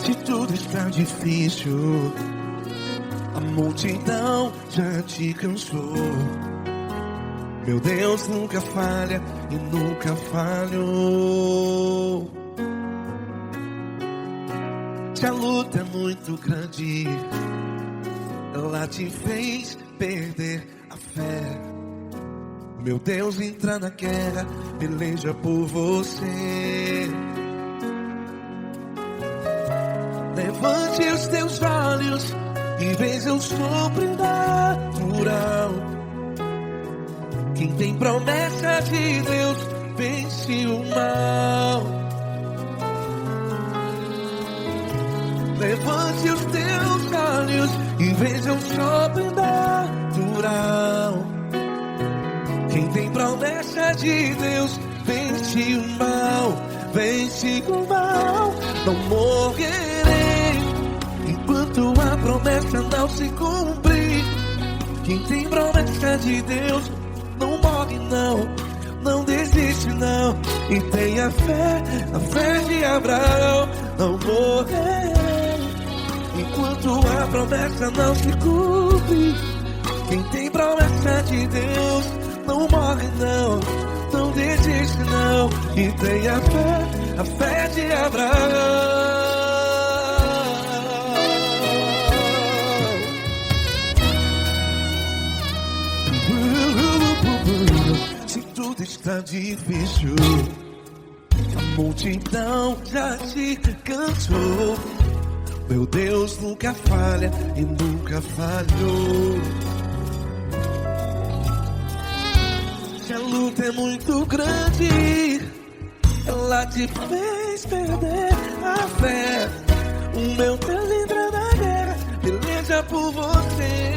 Se tudo está difícil, a multidão já te cansou. Meu Deus nunca falha e nunca falhou. Se a luta é muito grande, ela te fez perder a fé. Meu Deus entra na guerra, peleja por você. Levante os teus olhos e veja o sobrenatural. Quem tem promessa de Deus vence o mal. Levante os teus olhos e veja o sobrenatural. Quem tem promessa de Deus vence o mal. Vence o mal. Não morrerei enquanto a promessa não se cumprir. Quem tem promessa de Deus não morre não, não desiste não. E tenha fé, a fé de Abraão. Não morrerei enquanto a promessa não se cumpre. Quem tem promessa de Deus não morre não, não desiste não. E tenha fé, a fé de Abraão. Se tudo está difícil, a multidão já te cansou. Meu Deus nunca falha e nunca falhou. Se a luta é muito grande, ela te fez perder a fé. O meu Deus entra na guerra, peleja por você.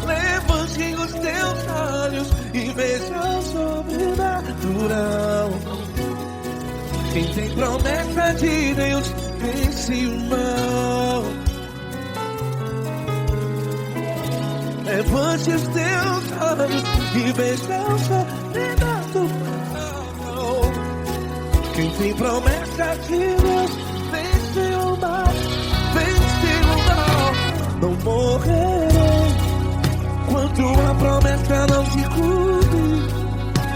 Levante os teus olhos e veja o sobrenatural. Quem tem promessa de Deus vence o mal. Levante os teus olhos e veja o sobrenatural. Quem tem promessa de Deus vence o mal. Vence o mal. Não morrerei enquanto a promessa não se cumpre.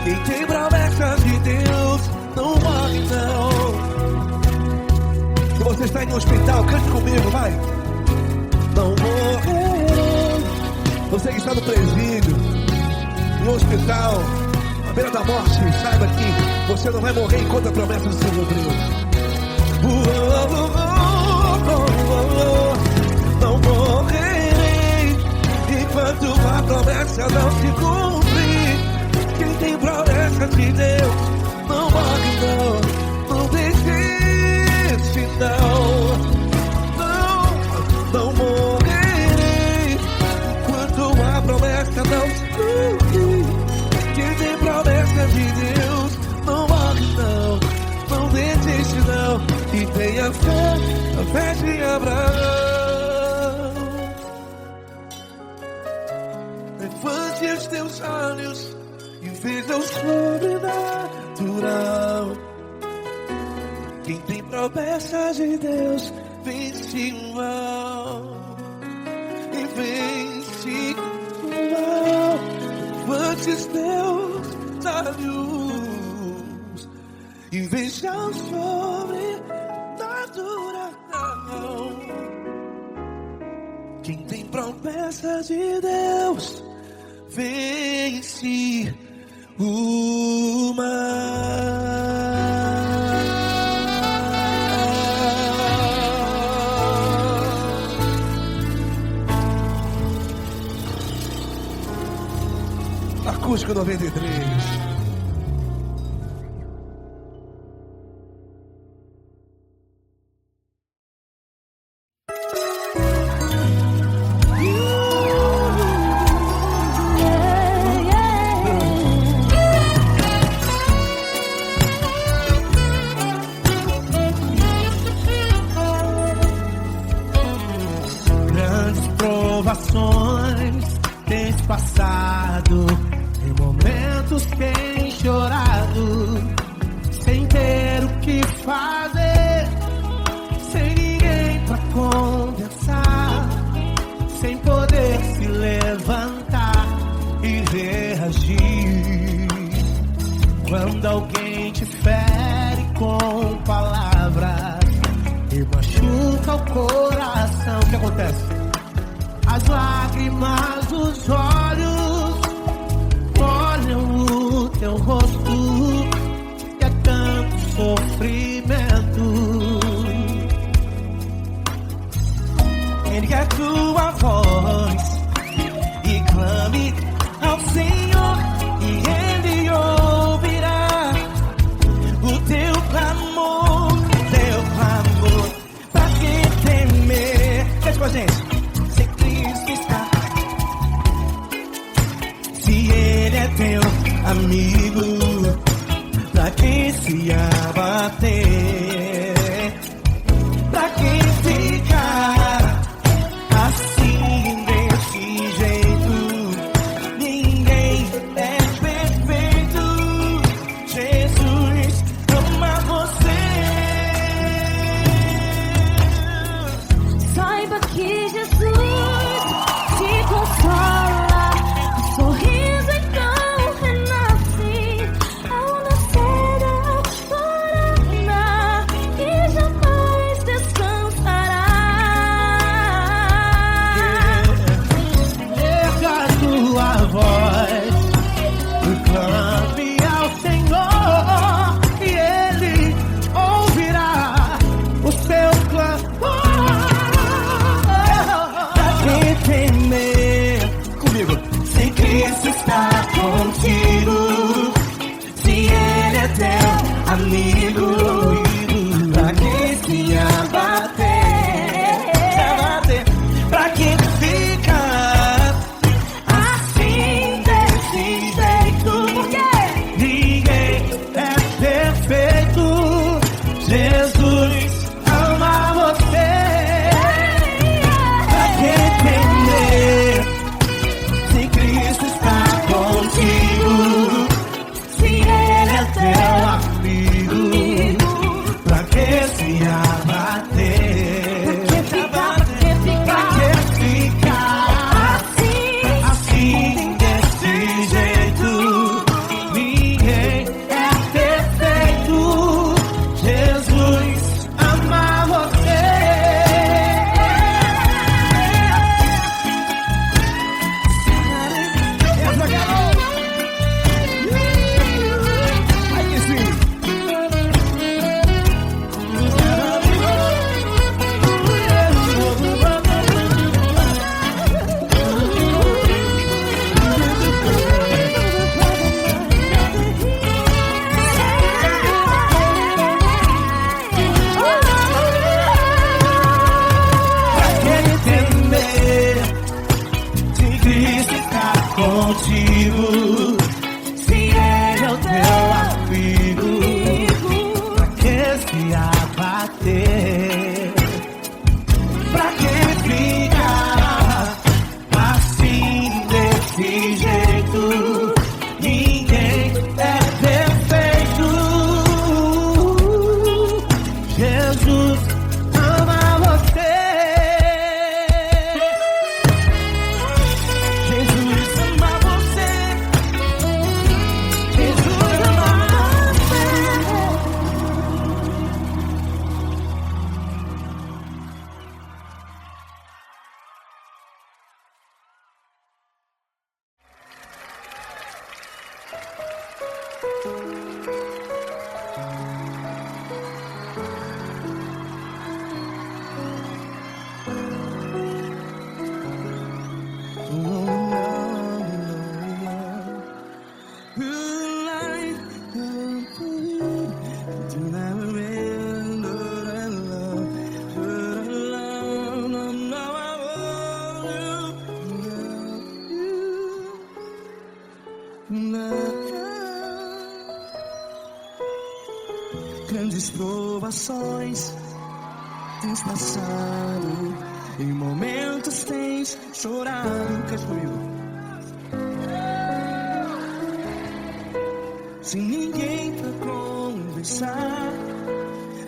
Quem tem promessa de Deus não morre não. Se você está em um hospital, cante comigo, vai. Não morrerei. Você que está no presídio, no hospital, à beira da morte, saiba que você não vai morrer enquanto a promessa não se cumpriu. Não morrerei enquanto a promessa não se cumprir. Quem tem promessa de Deus não morre não, não desiste não. Não morrerei enquanto a promessa não se cumprir. Quem tem promessa de Deus não morre não, não desiste não. E tenha fé, a fé de Abraão. Levante os teus olhos e veja o sobrenatural. Quem tem promessa de Deus vence o mal. E vence o mal. Levante os teus olhos e veja o sobrenatural. Quem tem promessa de Deus vence o mal. Acústico 93. Provações tens passado, em momentos acontece? As lágrimas dos olhos molham o teu rosto, que é tanto sofrimento. Ergue a tua voz e clame ao Senhor, e Ele ouvirá o teu clamor, pra que temer? Cante com a gente. Se Cristo está, se Ele é teu amigo, pra que se abater? Pra que ficar assim desse jeito? Ninguém é perfeito. Jesus ama você. Saiba que Jesus te consola, o sorriso então renasce ao nascer da aurora e jamais descansará. Erga a tua voz e clame ao Senhor, e Ele ouvirá o seu clamor. Pra que temer? Comigo. Se Cristo está contigo, se Ele é teu amigo, pra que se abater? Pra que ficar assim desse jeito? Porque ninguém é perfeito. Jesus ama você. Pra que temer? Se Cristo está contigo, se Ele é teu amigo, pra que se abater? Pra que ficar assim desse jeito? Ninguém é perfeito. Jesus ama você. Aí que sim. Pra que temer? Se Cristo está contigo, se Ele é o teu amigo, pra que se abater? Pra que ficar assim desse jeito? Ninguém é perfeito. Jesus ama você. Jesus ama você. Jesus ama você. Grandes provações tens passado, em momentos tens chorado. Cante comigo. Sem ninguém pra conversar,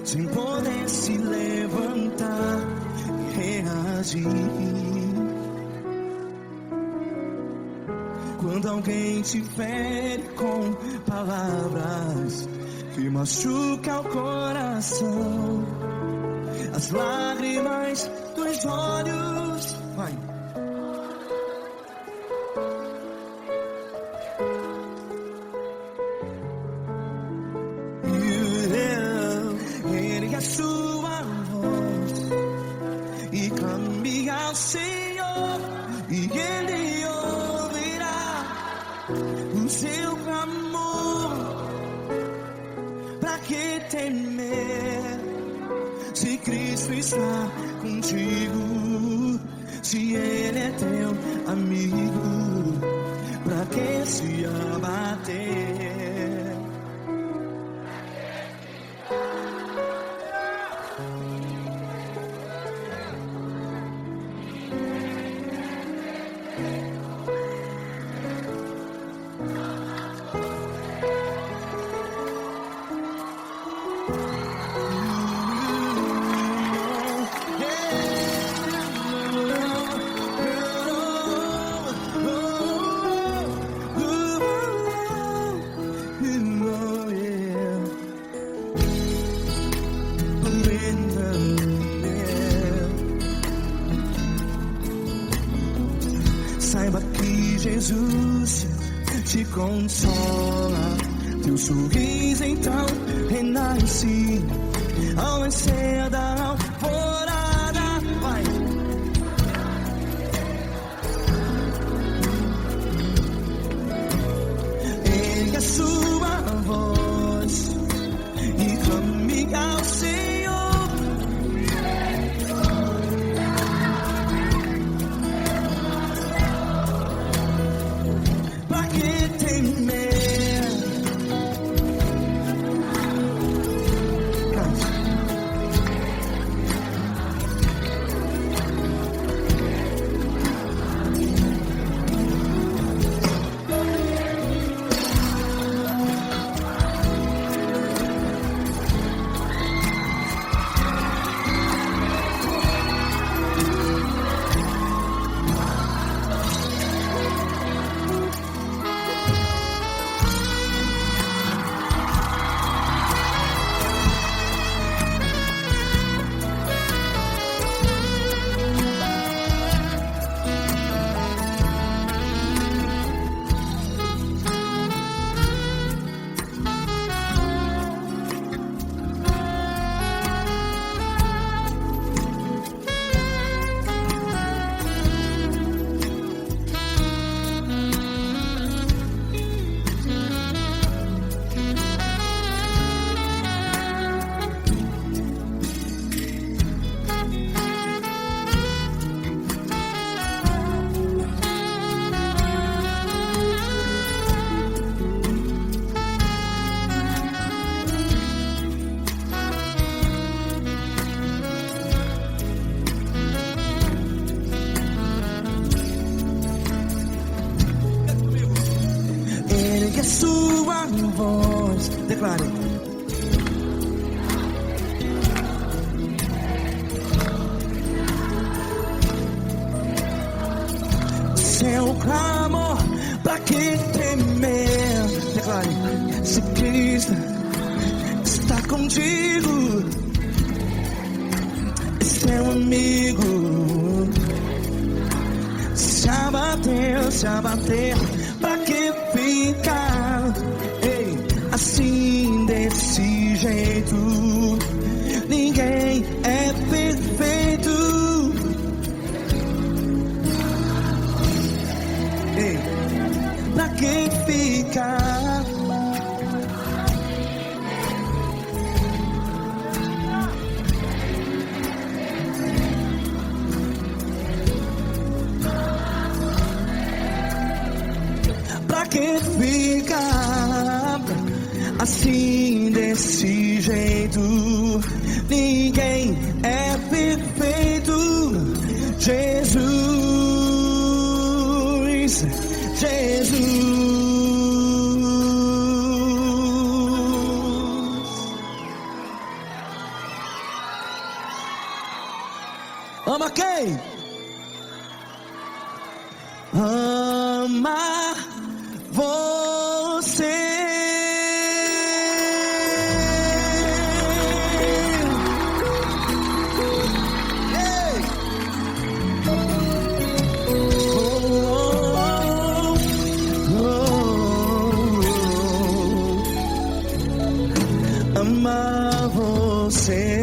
sem poder se levantar e reagir. Quando alguém te fere com palavras que machuca o coração, as lágrimas dos olhos. Vai. Ergue a sua voz e clame ao Senhor, e Ele ouvirá o seu clamor. Pra que temer, se Cristo está contigo? Se Ele é teu amigo, pra que se abater? Saiba que Jesus te consola, teu sorriso então renasce ao nascer da alvorada. Vai. Ergue a sua voz e clame ao Senhor. Pra que temer? Ergue a sua voz, declare. Seu clamor, pra que temer? Declare. Se Cristo está contigo, seu amigo. Se abater, pra que ficar? Ei, assim desse jeito, ninguém é perfeito. Ei, pra que ficar? Pra que ficar assim desse jeito? Ninguém é perfeito. Jesus, Jesus. Ama quem? Ama você. você.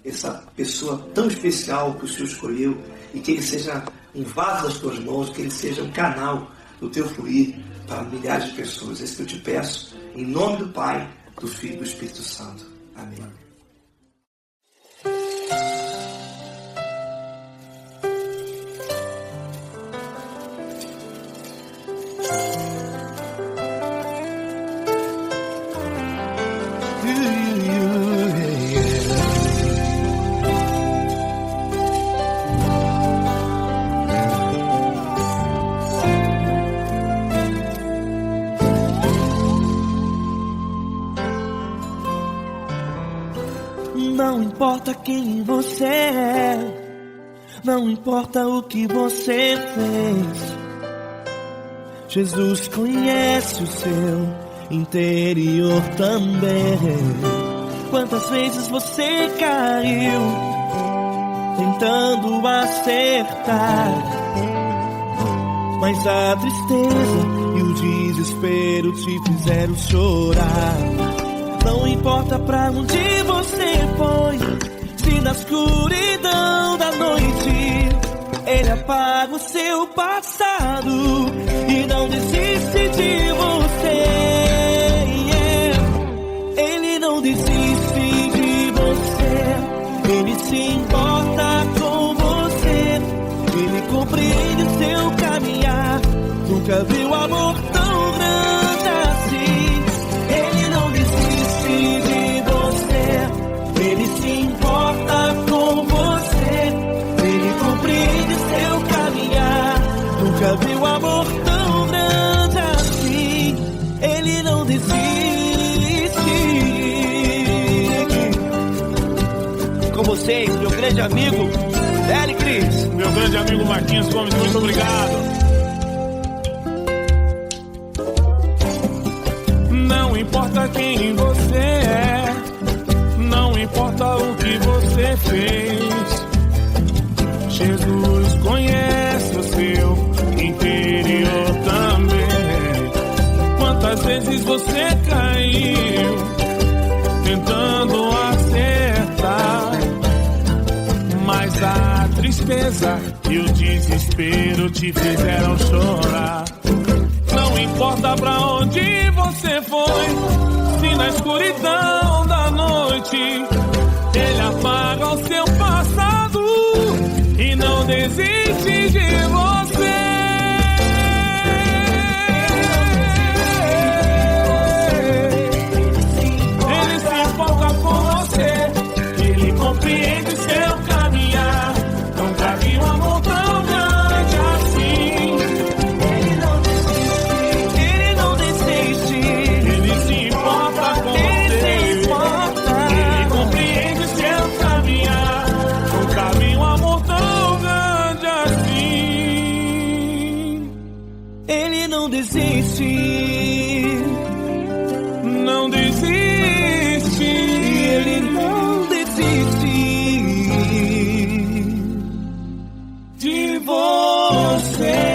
Essa pessoa tão especial que o Senhor escolheu, e que ele seja um vaso das tuas mãos, que ele seja um canal do teu fluir para milhares de pessoas. É isso que eu te peço, em nome do Pai, do Filho e do Espírito Santo. Amém. Não importa quem você é, não importa o que você fez, Jesus conhece o seu interior também. Quantas vezes você caiu tentando acertar, mas a tristeza e o desespero te fizeram chorar. Não importa pra onde você foi, se na escuridão da noite Ele apaga o seu passado e não desiste de você. Ele não desiste de você, Ele se importa com você, Ele compreende o seu caminhar. Nunca viu amor tão grande assim. Ele não desiste de você, Ele se importa com você, Ele compreende seu caminhar. Nunca viu amor tão grande assim. Ele não desiste. Com vocês, meu grande amigo Eli Cris. Meu grande amigo Marquinhos Gomes, muito obrigado. Não importa quem você é, não importa o que você fez, Jesus conhece o seu interior também. Quantas vezes você caiu tentando acertar, mas a tristeza e o desespero te fizeram chorar. Não importa pra onde você foi, se na escuridão da noite Ele apaga o seu passado e não desiste de você. Ele se importa com você, Ele compreende seu caminhar. Nunca vi um amor tão grande assim. Não desiste, não desiste, Ele não desiste de você.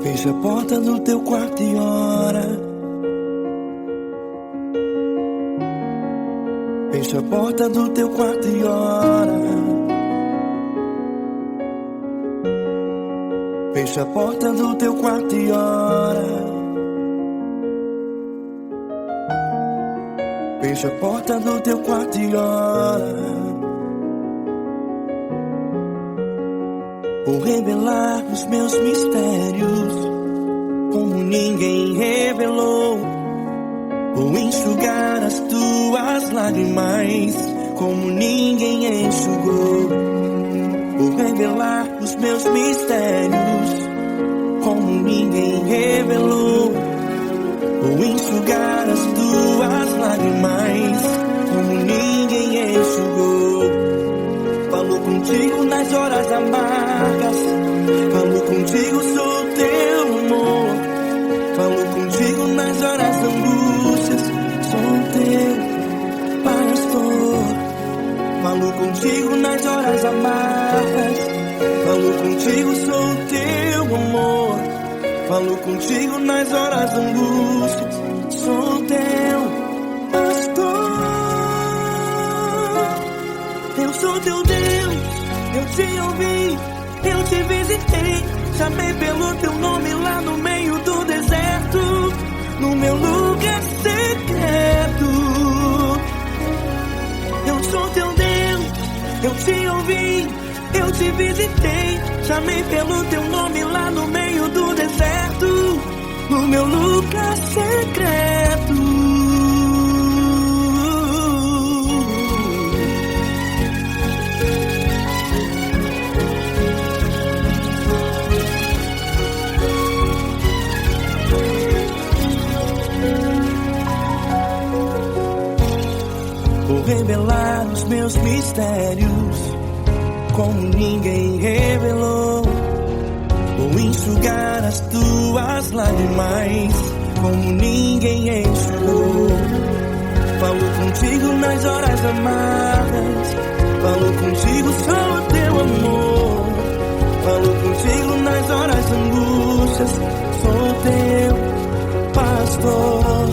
Fecha a porta do teu quarto e ora. Fecha a porta do teu quarto e ora. Fecha a porta do teu quarto e ora. Feche a porta do teu quarto e ora. Vou revelar os meus mistérios como ninguém revelou. Vou enxugar as tuas lágrimas como ninguém enxugou. Vou revelar os meus mistérios como ninguém revelou. Vou enxugar as tuas lágrimas como ninguém enxugou. Falo contigo nas horas amargas, falo contigo, sou teu amor. Falo contigo nas horas da angústias, sou teu pastor. Falo contigo nas horas amargas, falo contigo, sou teu amor. Falo contigo nas horas da angústias, sou teu pastor. Eu sou teu Deus, eu te ouvi, eu te visitei. Chamei pelo teu nome lá no meio do deserto, no meu lugar secreto. Eu sou teu Deus, eu te ouvi, eu te visitei. Chamei pelo teu nome lá no meio do deserto, no meu lugar secreto. Vou revelar os meus mistérios como ninguém revelou. Vou enxugar as tuas lágrimas como ninguém enxugou. Falo contigo nas horas amargas, falo contigo, sou teu amor. Falo contigo nas horas angústias, sou teu pastor.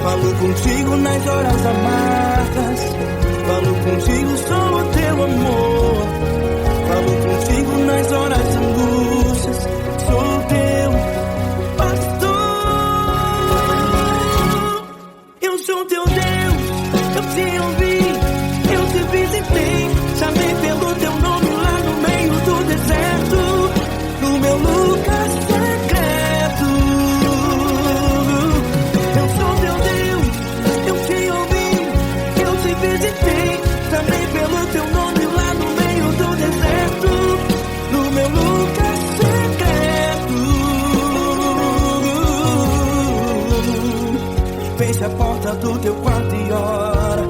Falo contigo nas horas amargas, falo contigo, sou teu amor. Falo contigo nas horas angústias, sou teu pastor. Eu sou teu Deus, eu te ouvi, eu te visitei. Chamei pelo teu nome lá no meio do deserto, no meu lugar secreto. Eu sou teu Deus, eu te ouvi, eu te visitei. Chamei pelo teu nome lá no meio do deserto, no meu lugar secreto. Feche a porta do teu quarto e ora.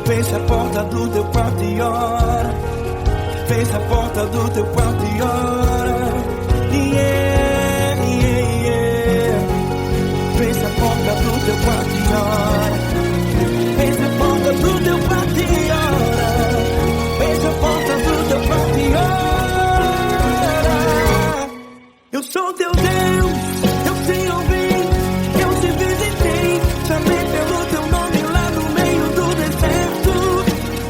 Feche a porta do teu quarto e ora. Feche a porta do teu quarto e ora. Yeah, yeah, yeah. Feche a porta do teu quarto e ora. Feche a porta do teu quarto e ora. Feche a porta do teu quarto e ora. Eu sou teu Deus, eu te ouvi, eu te visitei. Chamei pelo teu nome lá no meio do deserto,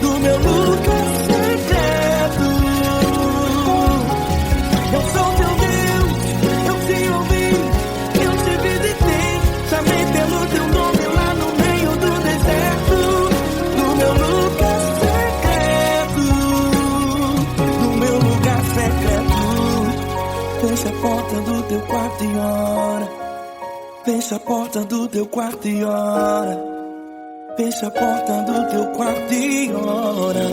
do meu lugar secreto. Eu sou teu Deus, eu te ouvi, eu te visitei. Chamei pelo teu nome lá no meio do deserto, no meu lugar secreto, no meu lugar secreto. Fecha a porta do teu quarto e ora. Fecha a porta do teu quarto e ora. Fecha a porta do teu quarto e ora.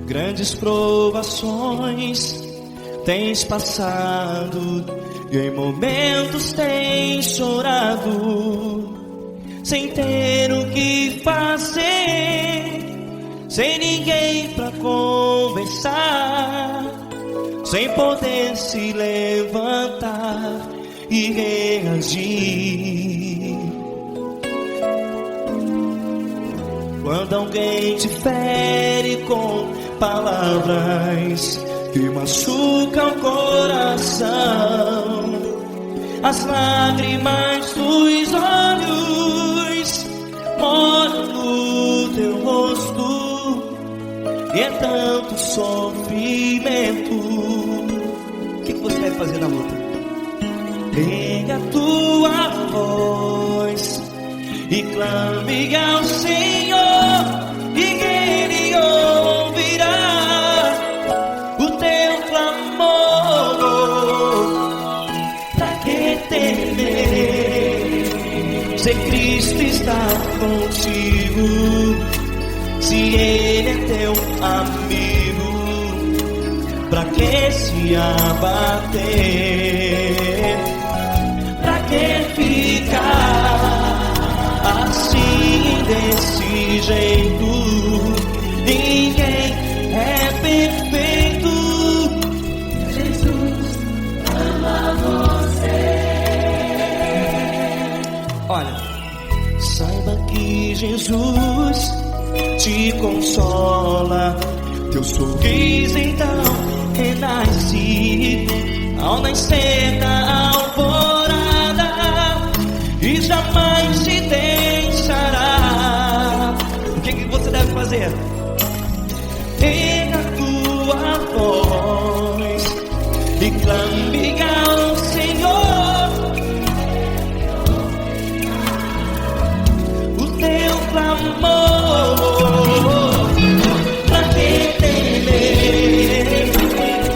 Grandes provações tens passado, e em momentos tens chorado, sem ter o que fazer, sem ninguém pra conversar, sem poder se levantar e reagir. Quando alguém te fere com palavras que machucam o coração, as lágrimas dos olhos moram no teu rosto, e é tanto sofrimento. O que você deve fazer na luta? Pega a tua voz e clame ao Senhor, e Ele ouvirá o teu clamor. Pra que temer, se Cristo está contigo, se Ele é teu amigo? Pra que se abater? Pra que ficar assim, desse jeito? Ninguém é perfeito. Jesus ama você. Olha, saiba que Jesus te consola, teu sorriso então renasce ao nascer da alvorada, e jamais te deixará. O que você deve fazer? Erga a tua voz e clame ao Senhor, o teu clamor. Pra que temer,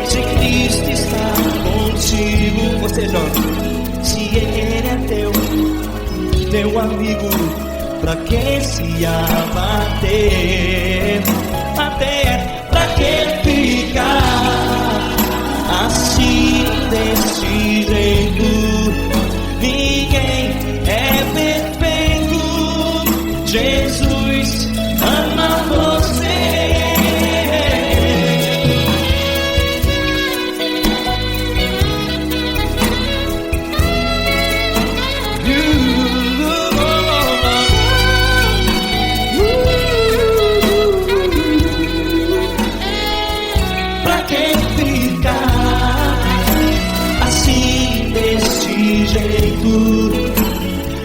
se Cristo está contigo? Você jovem, se Ele é teu amigo, pra que se abater? Pra que ficar assim, desse jeito? Ninguém é perfeito. Jesus ama você.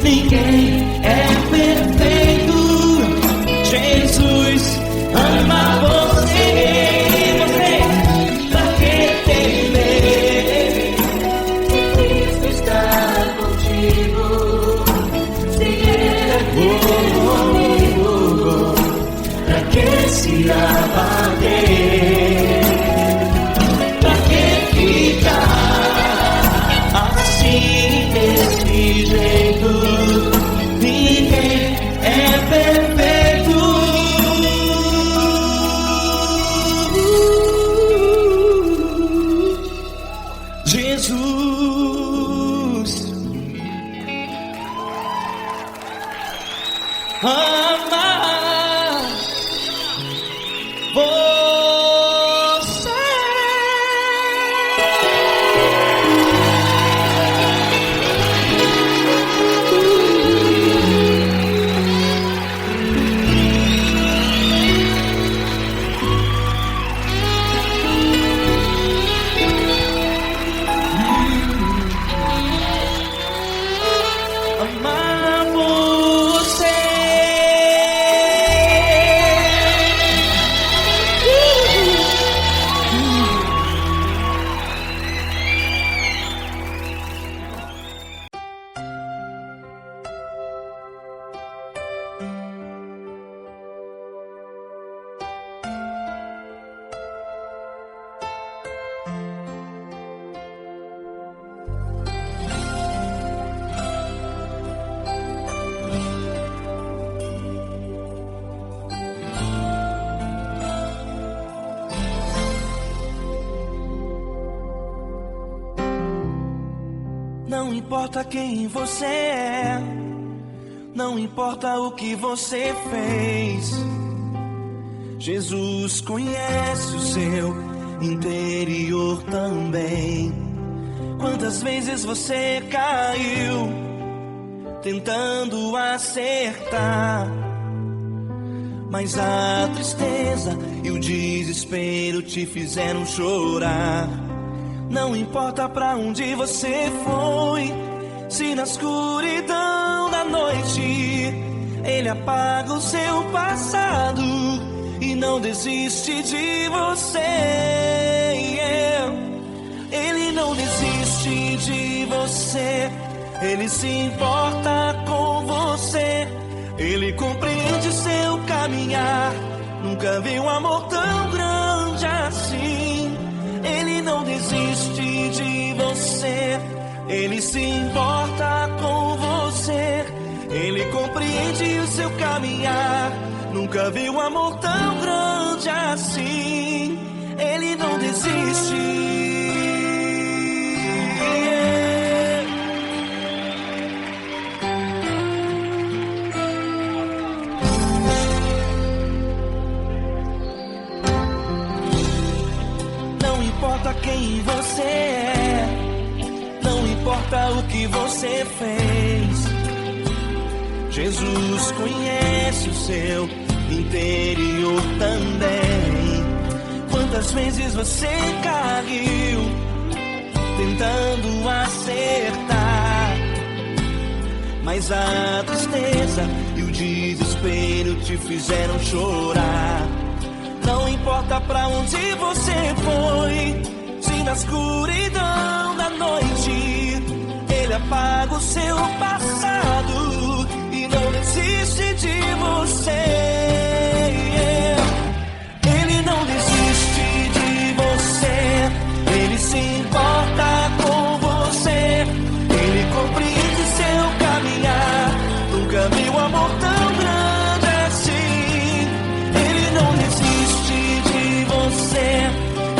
Ninguém é perfeito. Jesus ama você. Pra que temer, se Cristo está contigo, se Ele é teu amigo? Pra que se abater? Pra que ficar assim, desse jeito? Ninguém é perfeito. Jesus ama você. Amar você. importa quem você é, não importa o que você fez, Jesus conhece o seu interior também. Quantas vezes você caiu tentando acertar, mas a tristeza e o desespero te fizeram chorar. Não importa pra onde você foi, se na escuridão da noite Ele apaga o seu passado e não desiste de você. Ele não desiste de você, Ele se importa com você, Ele compreende seu caminhar. Nunca vi um amor tão grande assim. Ele não desiste de você, Ele se importa com você, Ele compreende o seu caminhar. Nunca vi um amor tão grande assim. Ele não desiste. Não importa quem você é, não importa o que você fez, Jesus conhece o seu interior também. Quantas vezes você caiu tentando acertar, mas a tristeza e o desespero te fizeram chorar. Não importa pra onde você foi, se na escuridão da noite Ele apaga o seu passado e não desiste de você. Ele não desiste de você, Ele se importa com você, Ele compreende seu caminhar. Nunca vi um amor tão grande assim. Ele não desiste de você,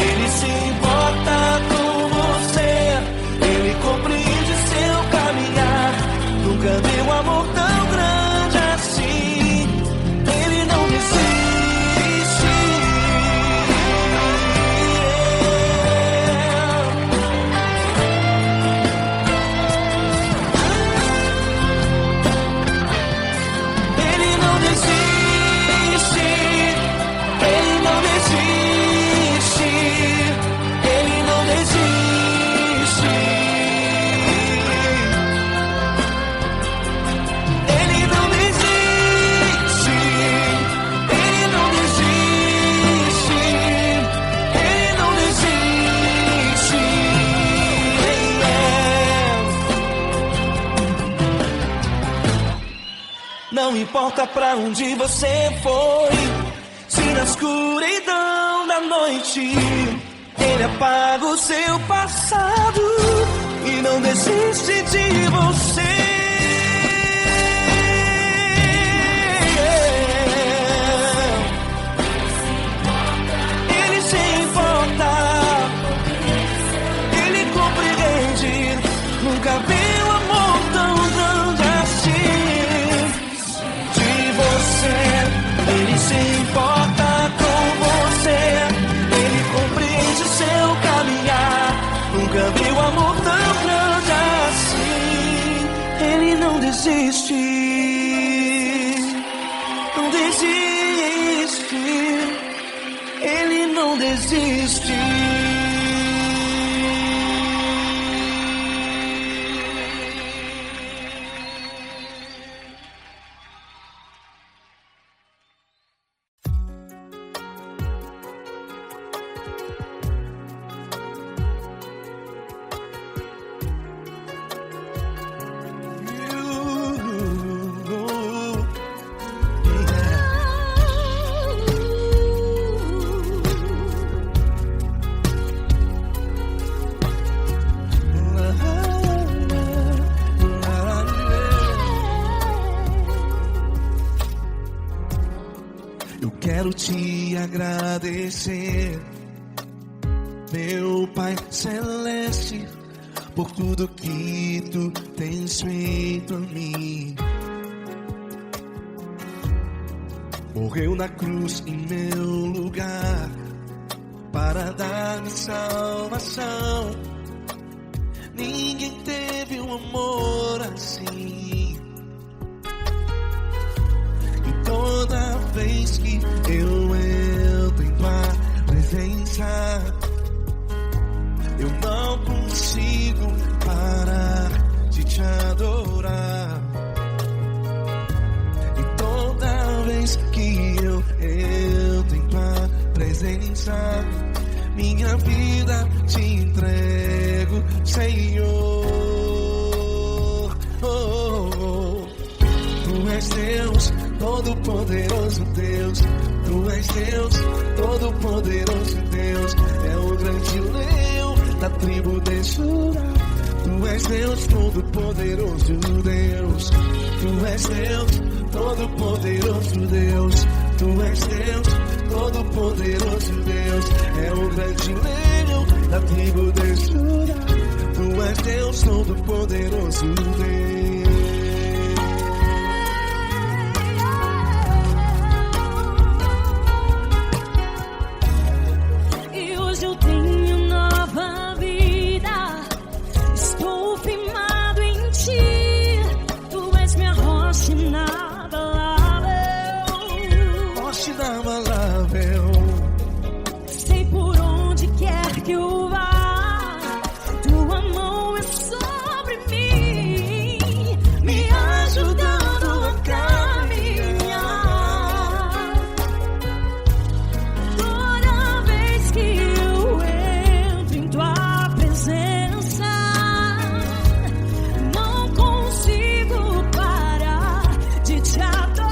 Ele se importa com você, Ele compreende seu caminhar. Nunca vi um amor tão grande assim. Ele não desiste. Ele não desiste. Ele não desiste. Ele não desiste. Ele não desiste. Ele não desiste. Ele não desiste. Não importa pra onde você foi, se na escuridão da noite Ele apaga o seu passado e não desiste de você. Ele se importa, Ele compreende. Nunca vi um amor tão grande assim. De você, Ele se importa com você, Ele compreende o seu caminhar. Nunca vi um amor tão grande assim. Ele não desiste, não desiste. Ele não desiste. Eu quero te agradecer, meu Pai Celeste, por tudo que tu tens feito a mim. Morreu na cruz em meu lugar para dar-me salvação. Ninguém teve um amor assim. E toda vez que eu entro em tua presença, eu não consigo parar de te adorar. E toda vez que eu entro em tua presença, minha vida te entrego, Senhor. Oh, oh. Tu és Deus, Todo-Poderoso Deus. Tu és Deus, Todo-Poderoso Deus. É o grande leão da tribo de Judá. Tu és Deus, Todo-Poderoso Deus. Tu és Deus, Todo-Poderoso Deus. Tu és Deus, Todo-Poderoso Deus. É o grande leão da tribo de Judá. Tu és Deus, Todo-Poderoso Deus. Sei por onde quer que eu vá, tua mão é sobre mim, me ajudando a caminhar. Toda vez que eu entro em tua presença, não consigo parar de te adorar.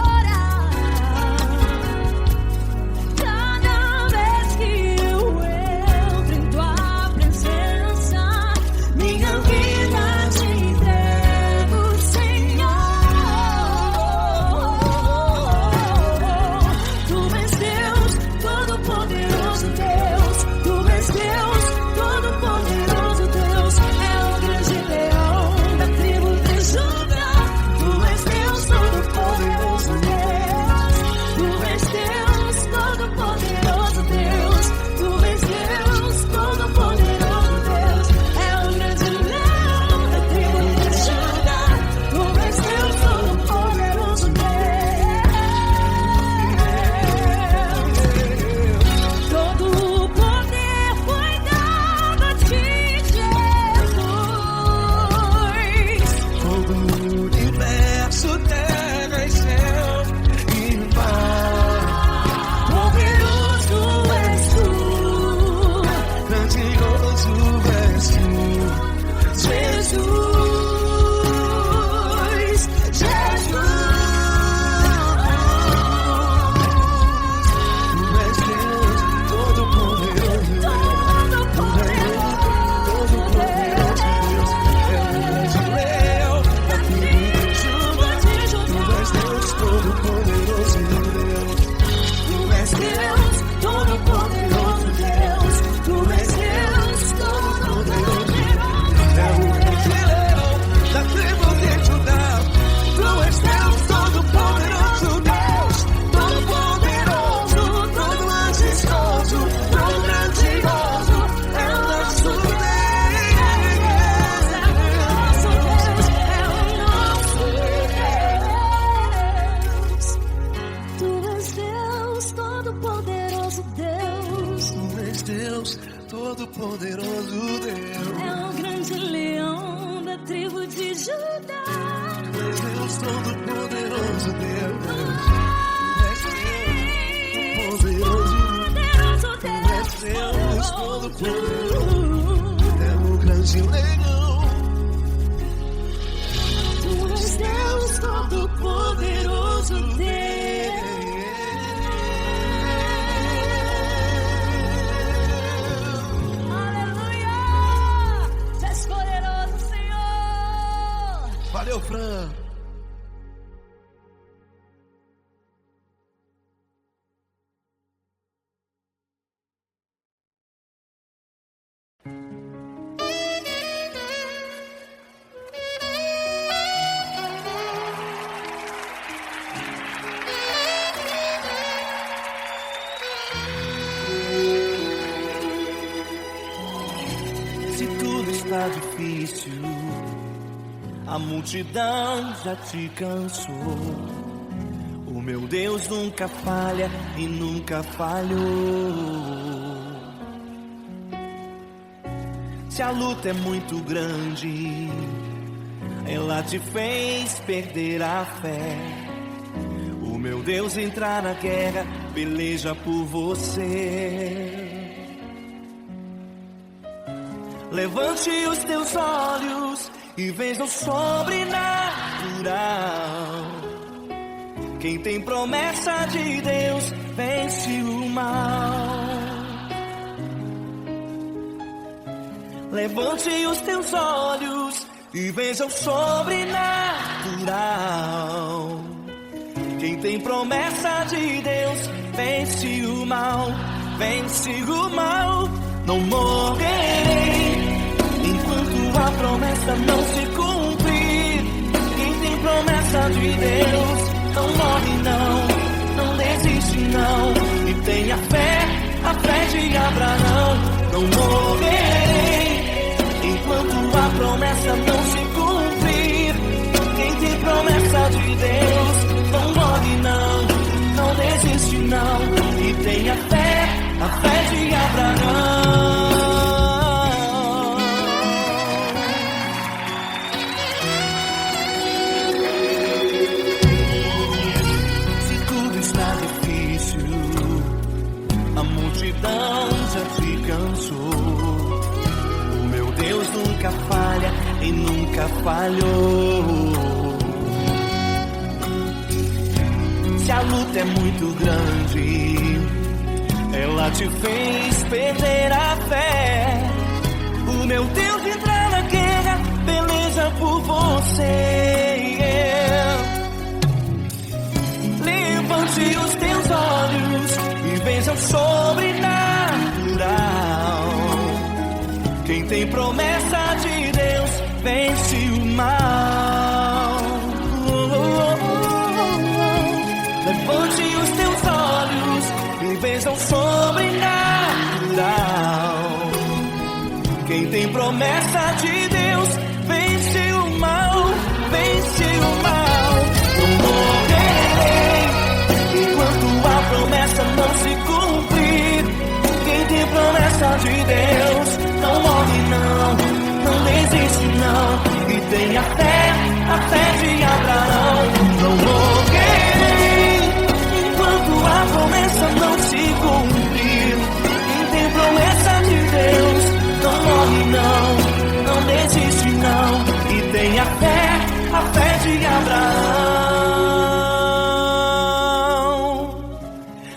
Todo-Poderoso Deus. É o grande leão da tribo de Judá. Tu és Deus, Todo-Poderoso Deus. Tu és Deus, Todo-Poderoso. É o grande leão. Tu és Deus, Todo-Poderoso Deus. Valeu, Fran. está difícil, a multidão já te cansou. O meu Deus nunca falha e nunca falhou. Se a luta é muito grande, ela te fez perder a fé. O meu Deus entrar na guerra, peleja por você. Levante os teus olhos e veja o sobrenatural. Quem tem promessa de Deus vence o mal. Levante os teus olhos e veja o sobrenatural. Quem tem promessa de Deus vence o mal, vence o mal. Não morrerei enquanto a promessa não se cumprir. Quem tem promessa de Deus não morre não desiste não. E tenha fé, a fé de Abraão. Não morrerei enquanto a promessa não se cumprir. Quem tem promessa de Deus não morre não desiste não. E tenha fé, a fé de Abraão. Se tudo está difícil, a multidão já te cansou. O meu Deus nunca falha e nunca falhou. Se a luta é muito grande, ela te fez perder a fé. O meu Deus entrar na guerra, peleja por você. Levante os teus olhos e veja o sobrenatural. Quem tem promessa de Deus vence o mal. Levante os teus olhos e veja o sobrenatural. Quem tem promessa de Deus vence o mal, vence o mal. Não morrerei enquanto a promessa não se cumprir. Quem tem promessa de Deus não morre não desiste não. E tenha fé, a fé de Abraão. Não morrerei enquanto a promessa não se cumprir. Quem tem promessa de Deus não morre não desiste não. E tenha fé, a fé de Abraão.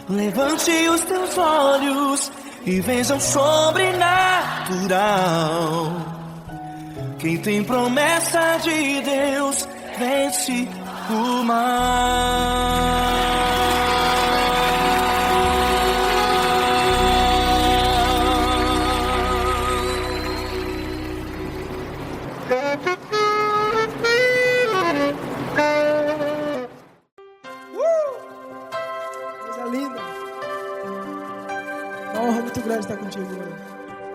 Levante os teus olhos e veja o sobrenatural. Quem tem promessa de Deus vence o mal. Coisa linda. Uma honra muito grande estar contigo, Lord.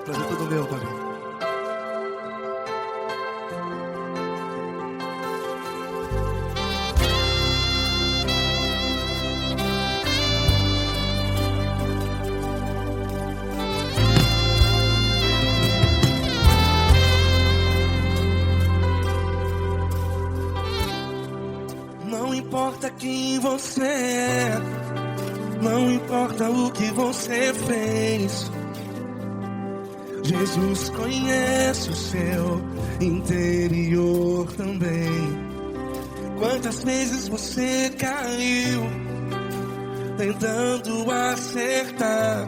Prazer todo meu, Pai. Não importa quem você é, não importa o que você fez, Jesus conhece o seu interior também. Quantas vezes você caiu tentando acertar,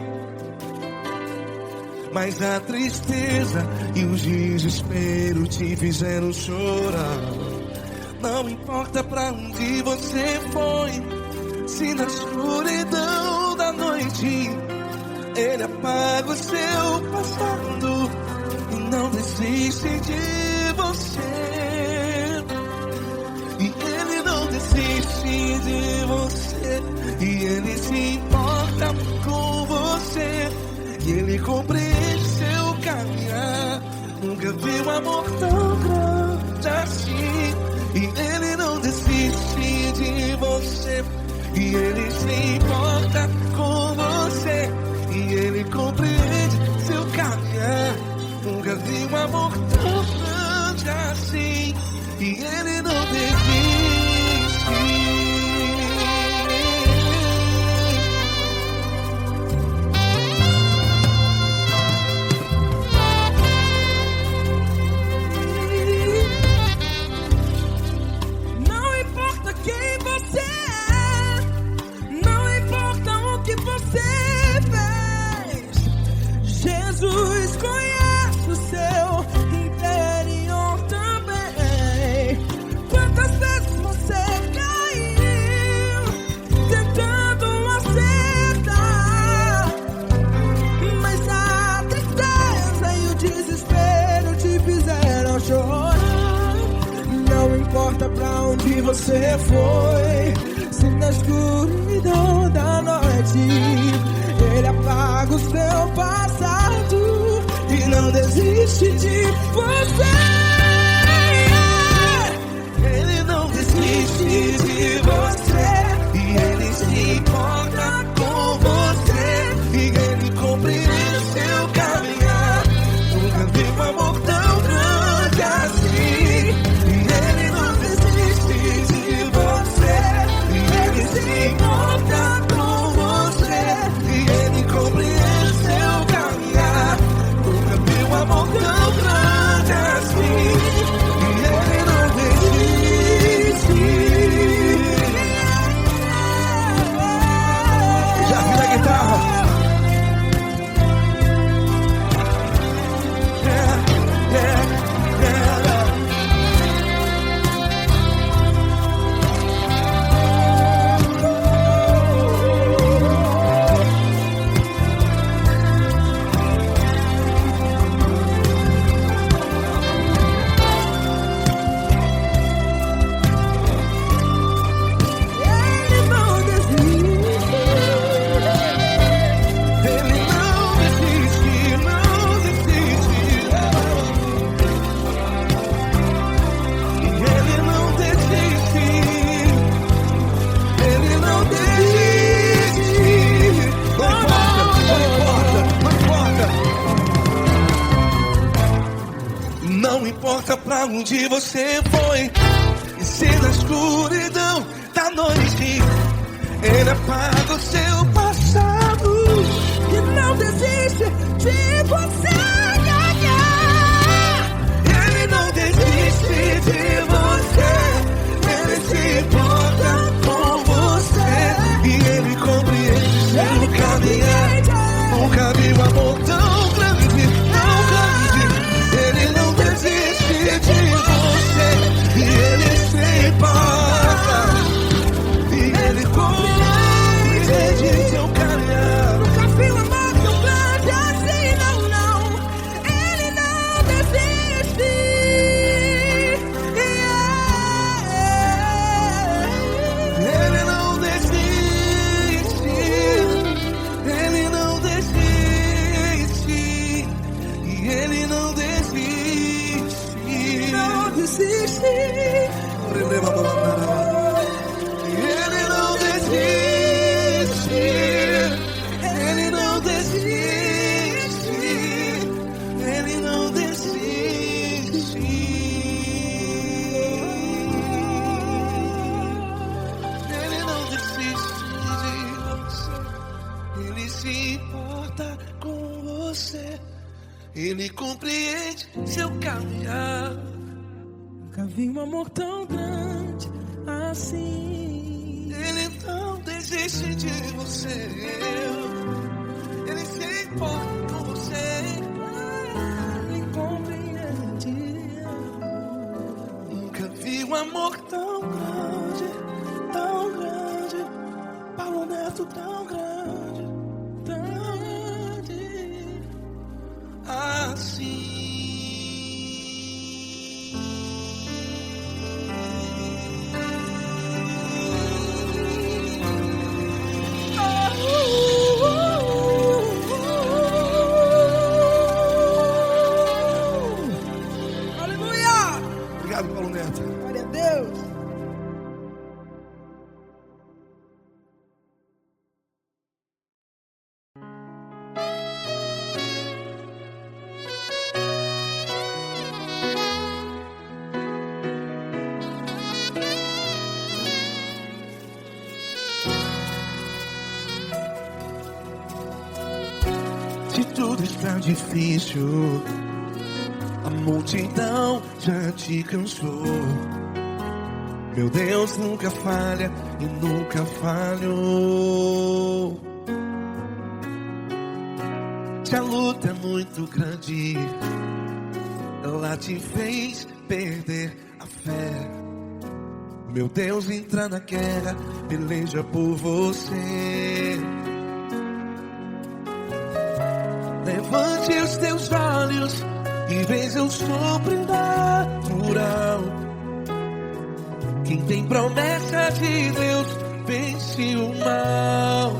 mas a tristeza e o desespero te fizeram chorar. Não importa pra onde você foi, se na escuridão da noite Ele apaga o seu passado e não desiste de você. E Ele não desiste de você, e Ele se importa com você, e Ele compreende seu caminhar. Nunca Nunca vi um amor tão grande assim. E ele não desiste de você. E ele se importa com você. E ele compreende seu caminhar. Nunca vi um amor tão grande assim. E ele não desiste. Não importa quem você é, não importa o que você fez, Jesus conhece o seu interior também. Quantas vezes você caiu tentando acertar, mas a tristeza e o desespero te fizeram chorar. Não importa pra onde você foi, se na escuridão da noite ele apaga o seu passado e não desiste de você. Ele não desiste de você. E ele se importa com você. E ele compreende seu caminhar. Nunca vi um amor tão grande assim. E ele não desiste de você. E ele se importa com você. E ele compreende seu caminhar. Nunca vi um amor tão grande assim. E ele não desiste. Já vi na guitarra. Ele não desiste. Ele não desiste, não desiste. E ele não desiste. Ele não desiste. Não importa. Não importa pra onde você foi. E se na escuridão da noite ele apaga o seu passado. E não desiste de você. Ele não desiste de você. Ele se importa com você. E ele compreende seu caminhar. Nunca vi um amor tão grande, tão grande. Ele não desiste de você. E ele se importa. E ele compreende seu caminhar. Nunca vi um amor tão grande assim, não, não. Ele não desiste. Ele não desiste. Ele não desiste. E ele não desiste. Não desiste. Ele não desiste. Ele não desiste. Ele não desiste. Ele não desiste de você. Ele se importa com você. Ele compreende seu caminhar. Nunca vi um amor tão grande assim. Ele não desiste de você. Ele se importa com você. Ele compreende. Nunca vi um amor tão grande, tão grande. Paulo Neto tão grande, tão grande assim. Se tudo está difícil, a multidão já te cansou. Meu Deus nunca falha e nunca falhou. Se a luta é muito grande, ela te fez perder a fé. Meu Deus entra na guerra, peleja por você. Levante os teus olhos e veja o sobrenatural. Quem tem promessa de Deus vence o mal.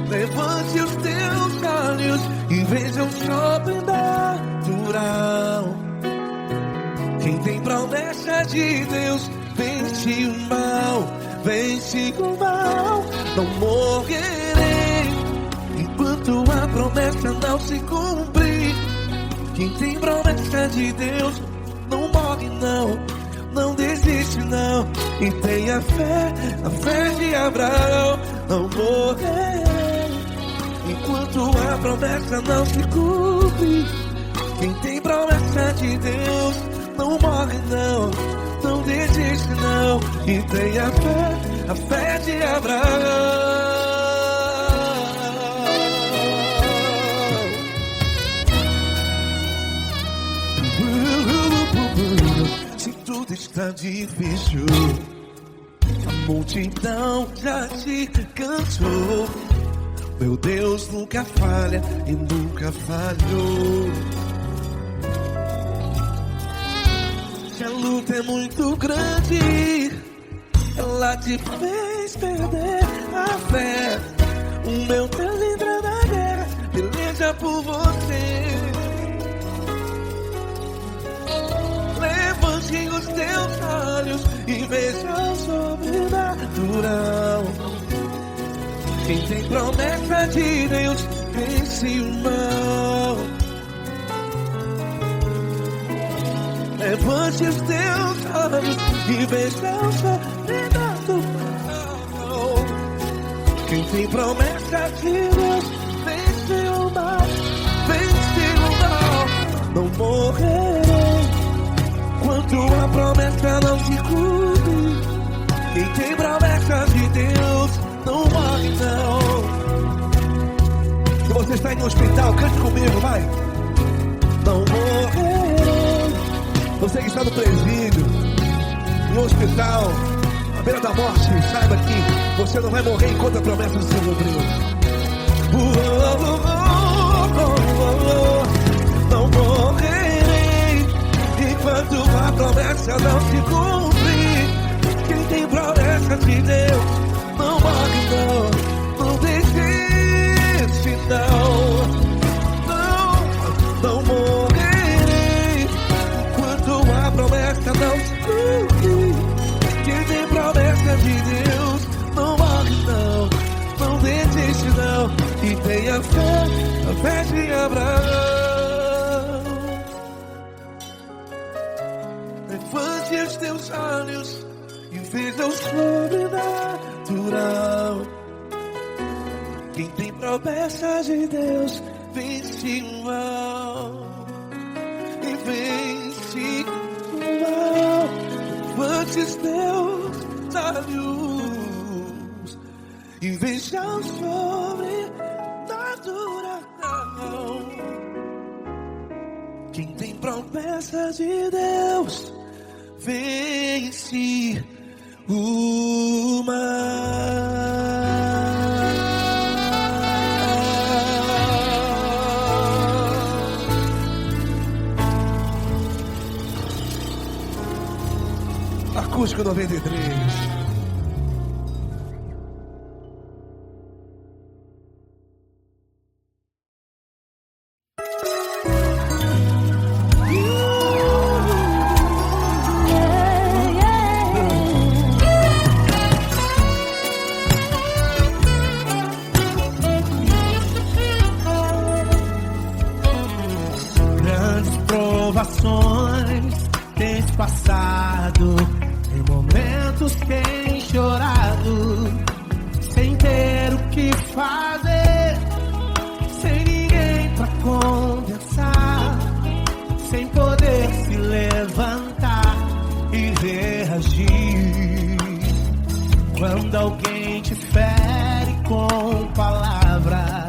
Levante os teus olhos e veja o sobrenatural. Quem tem promessa de Deus vence o mal. Vence o mal. Não morrerei enquanto a promessa não se cumprir. Quem tem promessa de Deus não morre não, não desiste não. E tenha fé, a fé de Abraão. Não morrerei enquanto a promessa não se cumpre. Quem tem promessa de Deus não morre não, não desiste não. E tenha fé, a fé de Abraão. Se tudo está difícil, a multidão já te cansou. Meu Deus nunca falha e nunca falhou. Se a luta é muito grande, ela te fez perder a fé. O meu Deus entra na guerra, peleja por você. Levante os teus olhos e veja o sobrenatural. Quem tem promessa de Deus vence o mal. Levante os teus olhos e veja o sobrenatural. Quem tem promessa de Deus vence o mal. Vence o mal. Não morrerei enquanto a promessa não se cumpre. Quem tem promessa de Deus não morre não. Se você está em um hospital, cante comigo, vai. Não morrerei. Você que está no presídio, em um hospital, à beira da morte, saiba que você não vai morrer enquanto a promessa não se cumpriu. Não morrerei enquanto a promessa não se cumprir. Quem tem promessa de Deus não morre não, não desiste não. Não morrerei enquanto a promessa não se cumprir. Quem tem promessa de Deus não morre não, não desiste não. E tenha fé, a fé de Abraão. Levante os teus olhos e veja o sobrenatural. Quem tem promessa de Deus vence o mal. E vence o mal. Levante os teus olhos e veja o sobrenatural. Quem tem promessa de Deus vence o mal. Acústico 93. Grandes provações tens passado, em momentos Quando alguém te fere com palavras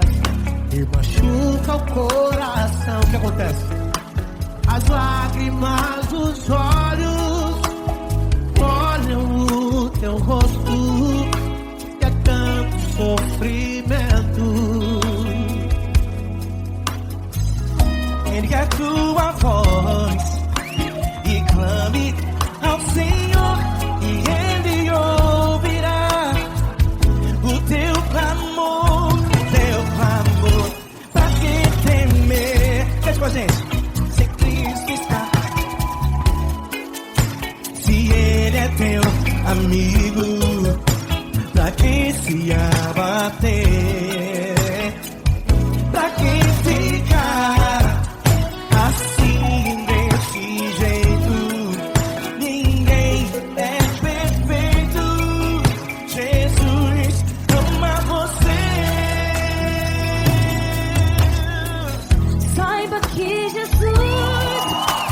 e machuca o coração, o que acontece? As lágrimas dos olhos molham o teu rosto e é tanto sofrimento. Ergue a tua voz e clame ao Senhor e Ele ouvirá o teu clamor, pra que temer? Cante com a gente. Se Cristo está, se Ele é teu amigo, pra que se abater? Pra que ficar assim desse jeito? Ninguém é perfeito. Jesus ama você. Saiba que Jesus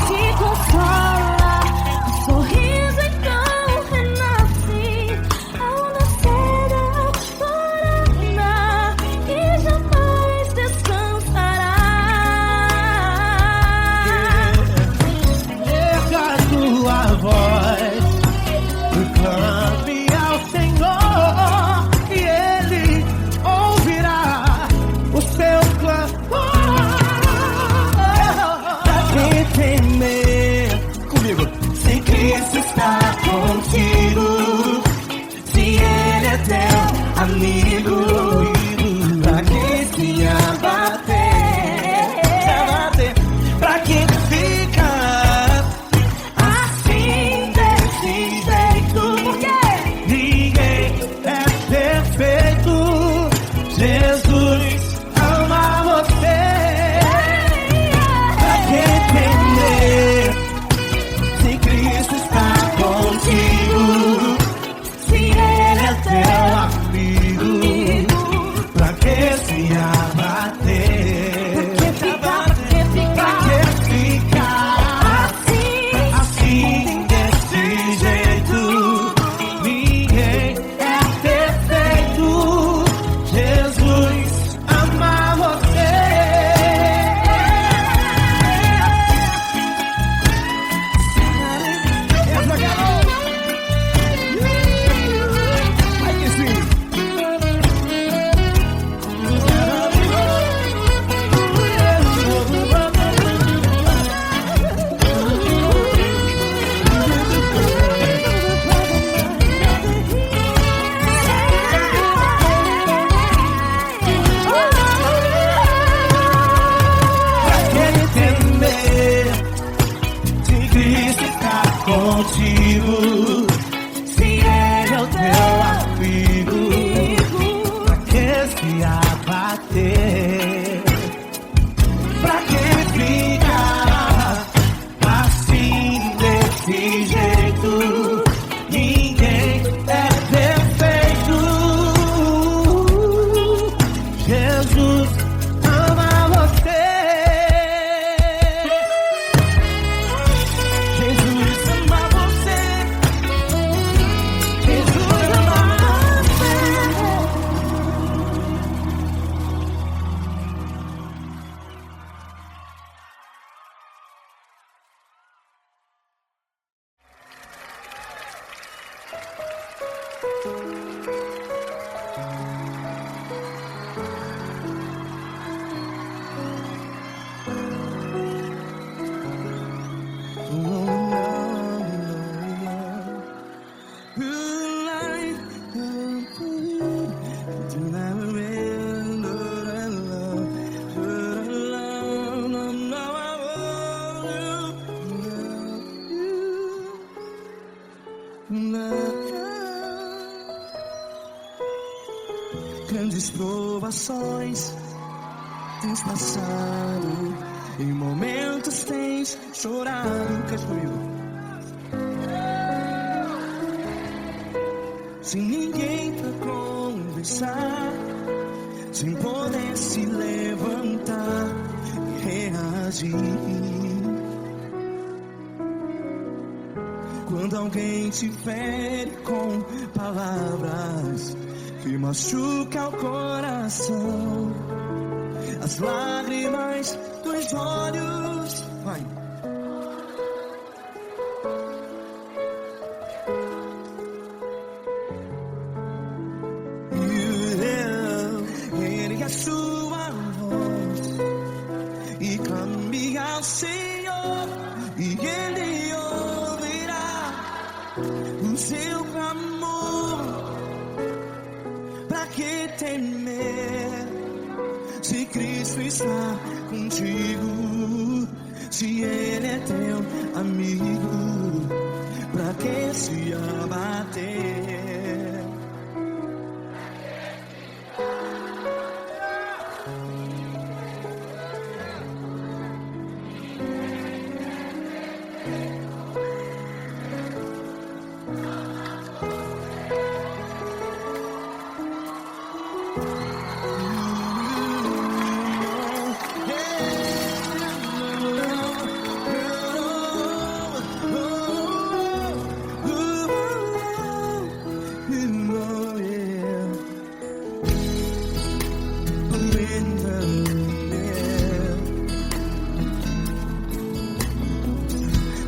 te consola, o sorriso então renasce ao nascer da aurora e jamais descansará. Erga a tua voz e clame ao Senhor e Ele ouvirá o seu clamor. Pra que temer? Comigo. Se Cristo está contigo, se Ele é teu amigo, pra que se abater? Pra que ficar assim desse jeito? Ninguém é perfeito. Jesus ama você. Pra que temer? Se Cristo está contigo, se Ele é teu amigo, pra que se abater? Pra que ficar assim desse jeito? Ninguém é perfeito. Jesus ama você. Essa garota. Ai, que sim. Pra que temer? Se Cristo está contigo, se Ele é o teu amigo, pra que se abater? Pra que ficar assim desse jeito? Ninguém é perfeito. Jesus ama você. Jesus ama você. Jesus ama você. Grandes provações tens passado, em momentos tens chorado. Cante comigo. Sem ninguém pra conversar, sem poder se levantar e reagir. Quando alguém te fere com palavras que machucam o coração, as lágrimas dos olhos, vai. Ergue a sua voz e clame ao Senhor, e Ele ouvirá o seu clamor. Pra que temer, se Cristo está contigo? Se Ele é teu amigo, pra que se abater?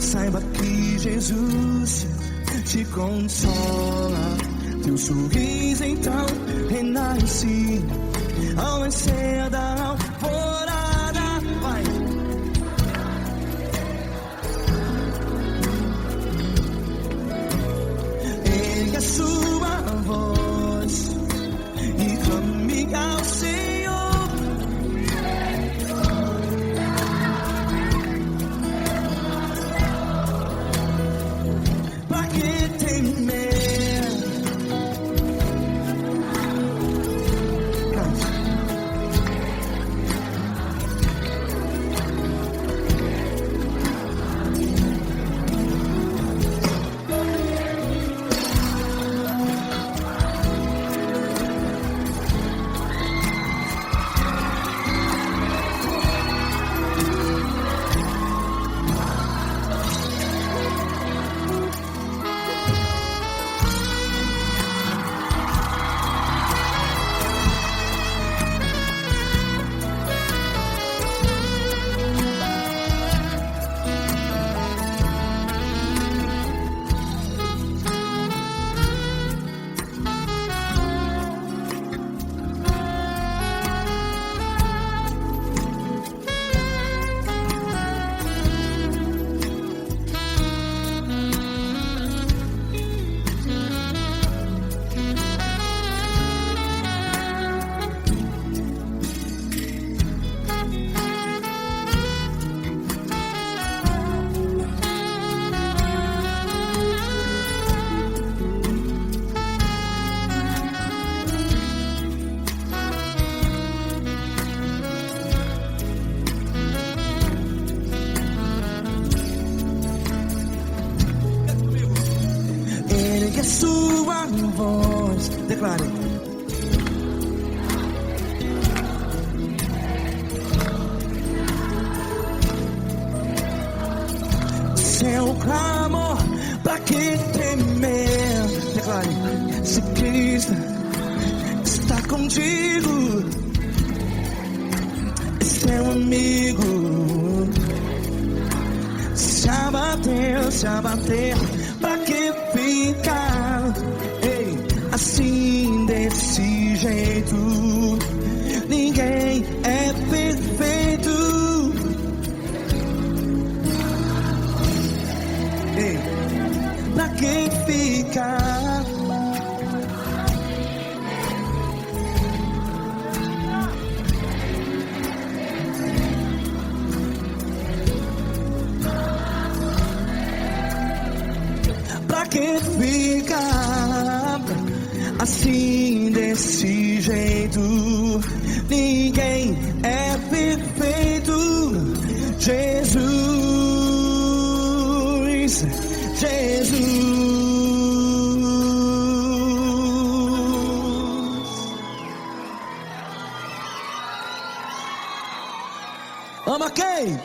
Saiba que Jesus te consola, teu sorriso então renasce ao nascer da alvorada. Vai. Ergue a sua voz e clame ao Senhor. Ergue a sua voz, declare. Seu clamor, pra que temer? Declare. Se Cristo está contigo, é seu amigo. Se abater, pra que ficar, ei, assim desse jeito? Ninguém é perfeito. Ei, pra que ficar? Pra que ficar assim desse jeito? Ninguém é perfeito. Jesus, Jesus. Ama quem?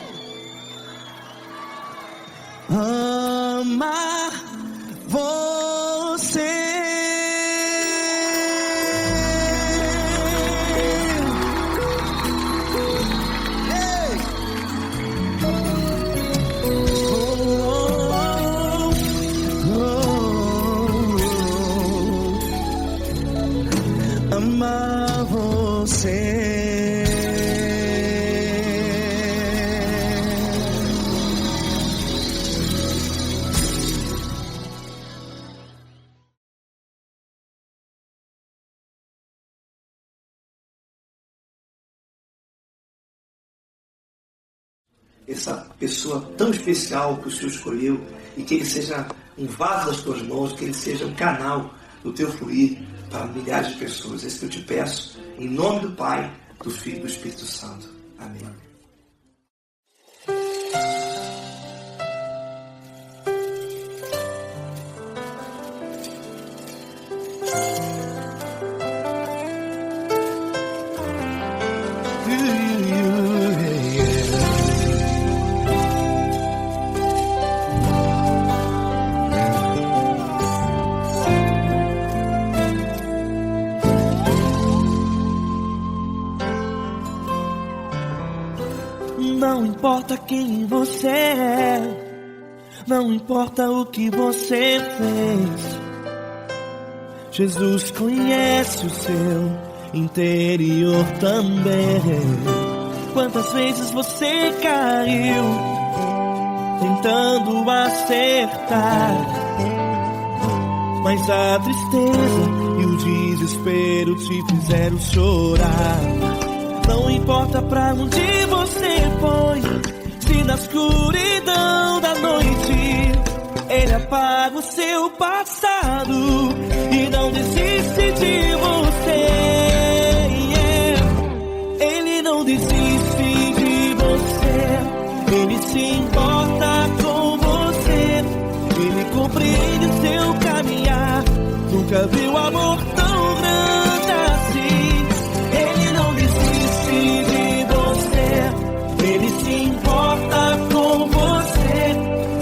Ama você. Essa pessoa tão especial que o Senhor escolheu, e que ele seja um vaso das tuas mãos, que ele seja um canal do teu fluir para milhares de pessoas. É isso que eu te peço, em nome do Pai, do Filho e do Espírito Santo. Amém. Não importa quem você é, não importa o que você fez, Jesus conhece o seu interior também. Quantas vezes você caiu tentando acertar, mas a tristeza e o desespero te fizeram chorar. Não importa pra onde você foi, se na escuridão da noite Ele apaga o seu passado e não desiste de você. Ele não desiste de você, Ele se importa com você, Ele compreende o seu caminhar. Nunca viu amor tão grande assim. Ele não desiste de você, Ele se importa com você,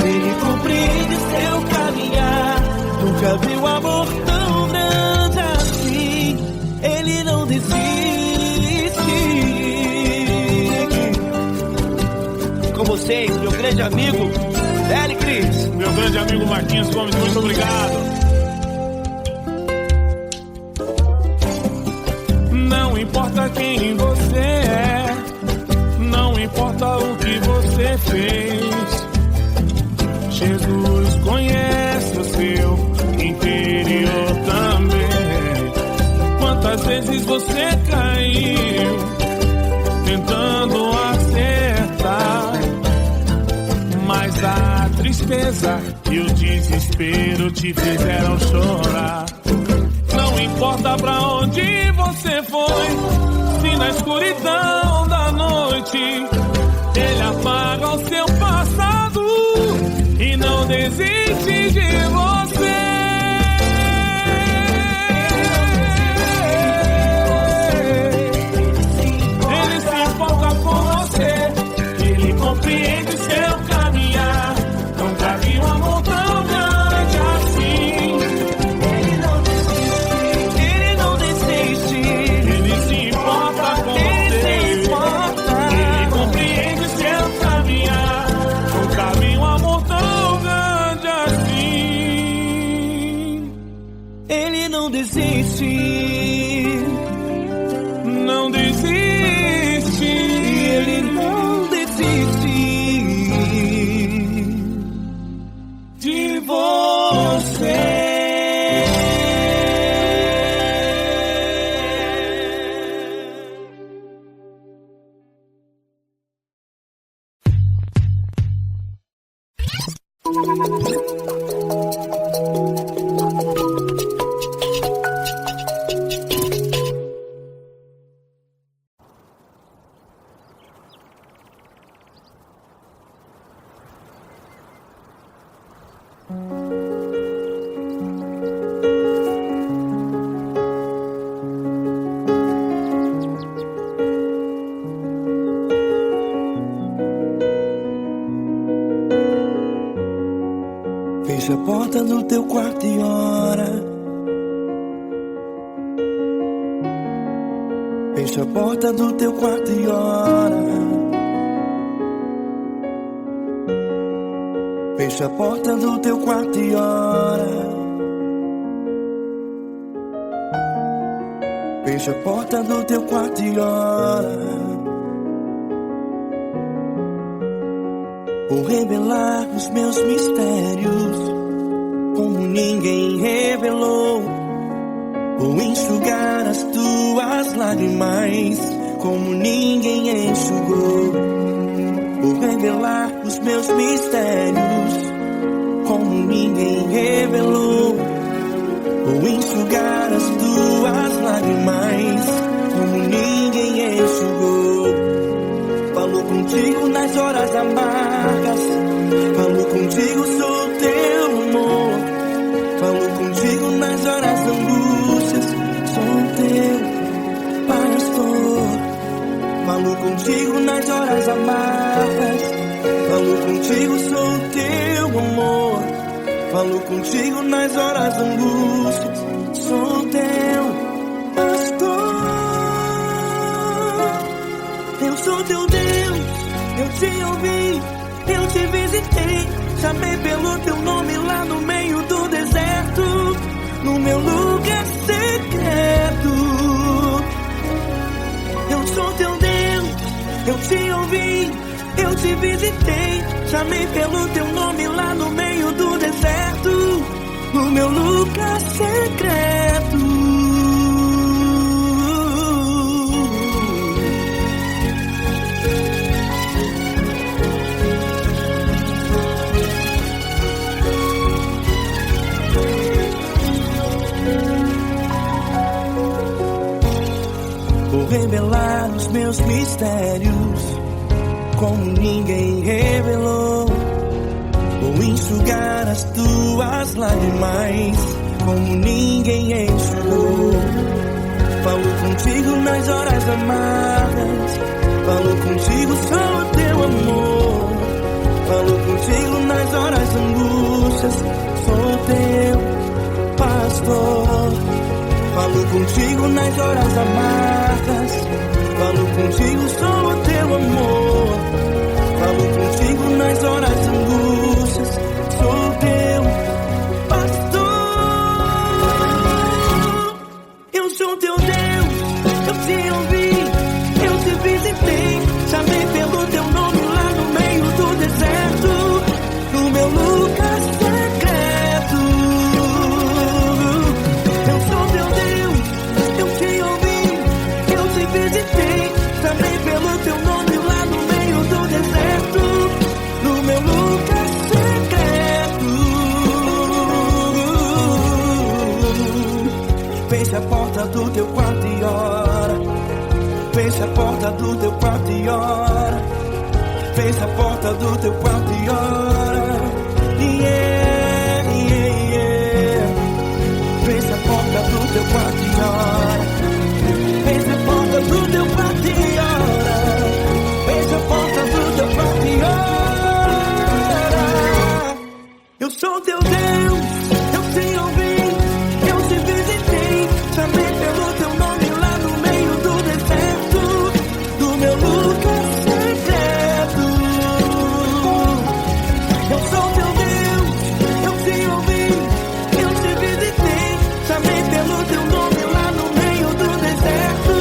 Ele compreende seu caminhar. Nunca viu amor tão grande assim. Ele não desiste. Com vocês, meu grande amigo Eli Cris. Meu grande amigo Marquinhos Gomes, muito obrigado. Não importa quem você é, não importa o que você fez, Jesus conhece o seu interior também. Quantas vezes você caiu tentando acertar, mas a tristeza e o desespero te fizeram chorar. Não importa pra onde você foi, se na escuridão da noite Ele apaga o seu passado e não desiste de você. Ele se importa com você, Ele compreende seu caminhar. Nunca vi um amor tão grande assim. Ele se importa com você, Ele compreende seu caminhar. Nunca vi um amor tão grande assim. Ele não desiste, não desiste, Ele não desiste de você. Fecha a porta do teu quarto e ora. Fecha a porta do teu quarto e ora. Fecha a porta do teu quarto e ora. Fecha a porta do teu quarto e ora. Vou revelar os meus mistérios como ninguém revelou. Vou enxugar as tuas lágrimas como ninguém enxugou. Vou revelar os meus mistérios como ninguém revelou. Vou enxugar as tuas lágrimas como ninguém enxugou. Falo contigo nas horas amargas, falo contigo, sou teu amor. Falo contigo nas horas da angústias, sou teu pastor. Falo contigo nas horas amargas, falo contigo, sou teu amor. Falo contigo nas horas da angústias, sou teu pastor. Eu sou teu Deus, eu te ouvi, eu te visitei. Chamei pelo teu nome lá no meio do deserto, no meu lugar secreto. Eu sou teu Deus, eu te ouvi, eu te visitei. Chamei pelo teu nome lá no meio do deserto, no meu lugar secreto. Vou revelar os meus mistérios como ninguém revelou. Vou enxugar as tuas lágrimas como ninguém enxugou. Falo contigo nas horas amargas, falo contigo, sou teu amor. Falo contigo nas horas angústias, sou teu pastor. Falo contigo nas horas amargas, falo contigo, sou teu amor. Falo contigo nas horas angústias, sou teu pastor. Eu sou teu Deus, eu te ouvi, eu te visitei. Chamei pelo teu nome lá no meio do deserto, no meu lugar secreto. Eu sou teu Deus, eu te ouvi, eu te visitei. Chamei pelo teu nome lá no meio do deserto, no meu lugar secreto. Fecha a porta do teu quarto e ora. Fecha a porta do teu quarto e ora. Fecha a porta do teu quarto e ora. Yeah, yeah, yeah. Fecha a porta do teu quarto e ora. Fecha a porta do teu quarto e ora. Fecha a porta do teu quarto e ora. Eu sou teu Deus, eu te ouvi, eu te visitei. Chamei pelo teu nome lá no meio do deserto, do meu lugar secreto. Eu sou teu Deus, eu te ouvi, eu te visitei. Chamei pelo teu nome lá no meio do deserto,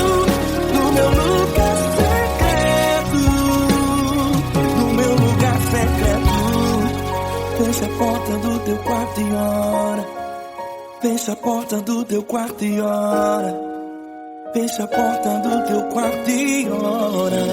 no meu lugar secreto, no meu lugar secreto. Fecha a porta do teu quarto e ora. Fecha a porta do teu quarto e ora. Fecha a porta do teu quarto e ora.